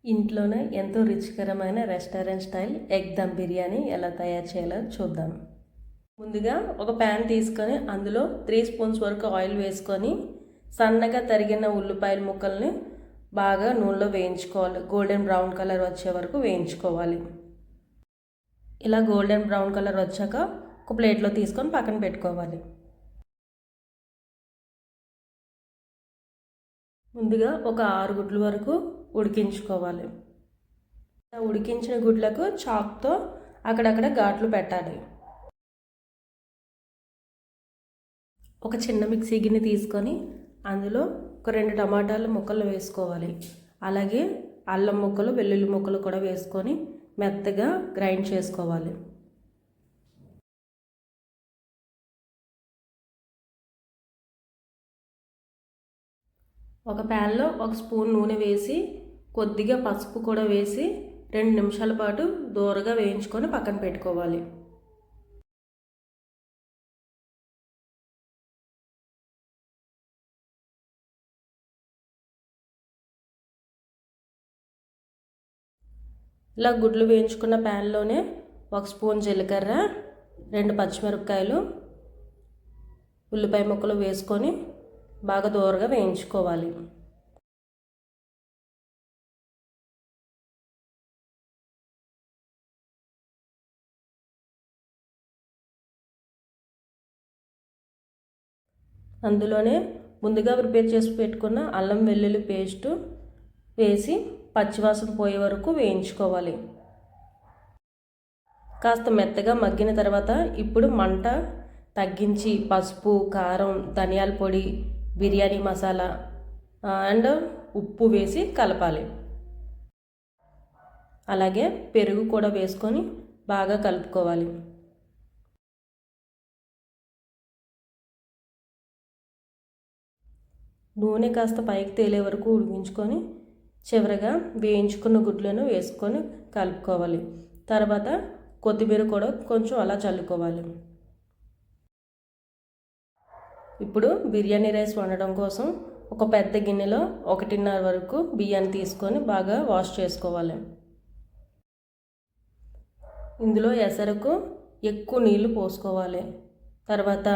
ఇంట్లోనే ఎంతో రుచికరమైన restaurant style egg dum biryani ఎలా తయారు చేయాలో చూద్దాం. ముందుగా ఒక ప్యాన్ తీసుకొని అందులో 3 స్పూన్స్ వరకు ఆయిల్ వేసుకొని సన్నగా తరిగిన ఉల్లిపాయల ముక్కల్ని బాగా నూనెలో వేయించుకోవాలి. గోల్డెన్ బ్రౌన్ కలర్ వచ్చే వరకు వేయించుకోవాలి. ఇలా గోల్డెన్ బ్రౌన్ కలర్ వచ్చాక ఒక ప్లేట్లో తీసుకొని పక్కన పెట్టుకోవాలి. ముందుగా ఒక 6 గుడ్ల వరకు ఉడికించుకోవాలి. ఉడికించిన గుడ్లకు చాక్తో అక్కడక్కడ ఘాట్లు పెట్టాలి. ఒక చిన్న మిక్సీ గిన్నె తీసుకొని అందులో ఒక 2 టమాటాల ముక్కలు వేసుకోవాలి. అలాగే అల్లం ముక్కలు, వెల్లుల్లి ముక్కలు కూడా వేసుకొని మెత్తగా గ్రైండ్ చేసుకోవాలి. ఒక ప్యాన్లో 1 స్పూన్ నూనె వేసి కొద్దిగా పసుపు కూడా వేసి 2 నిమిషాల పాటు దోరగా వేయించుకొని పక్కన పెట్టుకోవాలి. ఇలా గుడ్లు వేయించుకున్న ప్యాన్లోనే 1 స్పూన్ జీలకర్ర, 2 పచ్చిమిరపకాయలు, ఉల్లిపాయ ముక్కలు వేసుకొని బాగా దోరగా వేయించుకోవాలి. అందులోనే ముందుగా ప్రిపేర్ చేసి పెట్టుకున్న అల్లం వెల్లుల్లి పేస్టు వేసి పచ్చివాసన పోయే వరకు వేయించుకోవాలి. కాస్త మెత్తగా మగ్గిన తర్వాత ఇప్పుడు మంట తగ్గించి పసుపు, కారం, ధనియాల పొడి, బిర్యానీ మసాలా అండ్ ఉప్పు వేసి కలపాలి. అలాగే పెరుగు కూడా వేసుకొని బాగా కలుపుకోవాలి. నూనె కాస్త పైకి తేలే వరకు ఉడికించుకొని చివరగా వేయించుకున్న గుడ్లను వేసుకొని కలుపుకోవాలి. తర్వాత కొత్తిమీర కూడా కొంచెం అలా చల్లుకోవాలి. ఇప్పుడు బిర్యానీ రైస్ వండడం కోసం ఒక పెద్ద గిన్నెలో 1.5 వరకు బియ్యాన్ని తీసుకొని బాగా వాష్ చేసుకోవాలి. ఇందులో ఎసరకు ఎక్కువ నీళ్లు పోసుకోవాలి. తర్వాత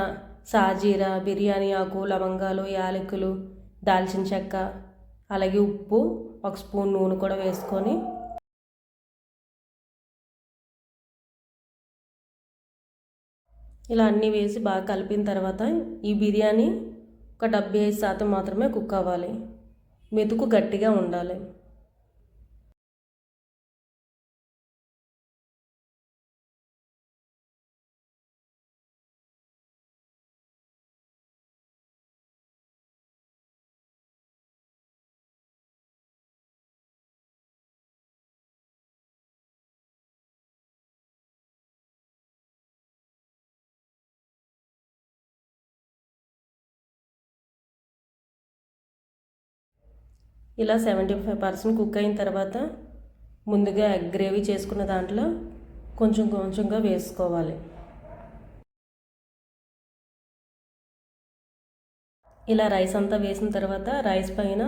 సాజీరా, బిర్యానీ ఆకు, లవంగాలు, యాలకులు, దాల్చిన చెక్క, అలాగే ఉప్పు, 1 స్పూన్ నూనె కూడా వేసుకొని ఇలా అన్నీ వేసి బాగా కలిపిన తర్వాత ఈ బిర్యానీ ఒక 75% మాత్రమే కుక్ అవ్వాలి. మెతుకు గట్టిగా ఉండాలి. ఇలా 75% కుక్ అయిన తర్వాత ముందుగా ఎగ్ గ్రేవీ చేసుకున్న దాంట్లో కొంచెం కొంచెంగా వేసుకోవాలి. ఇలా రైస్ అంతా వేసిన తర్వాత రైస్ పైన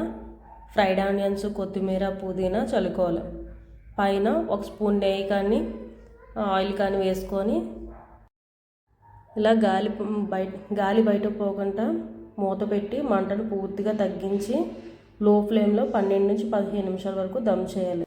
ఫ్రైడ్ ఆనియన్స్, కొత్తిమీర, పుదీనా చల్లుకోవాలి. పైన 1 స్పూన్ నెయ్యి కానీ ఆయిల్ కానీ వేసుకొని ఇలా గాలి బయట పోకుండా మూత పెట్టి మంటను పూర్తిగా తగ్గించి లో ఫ్లేమ్లో 12 నుంచి 15 నిమిషాల వరకు దమ్ చేయాలి.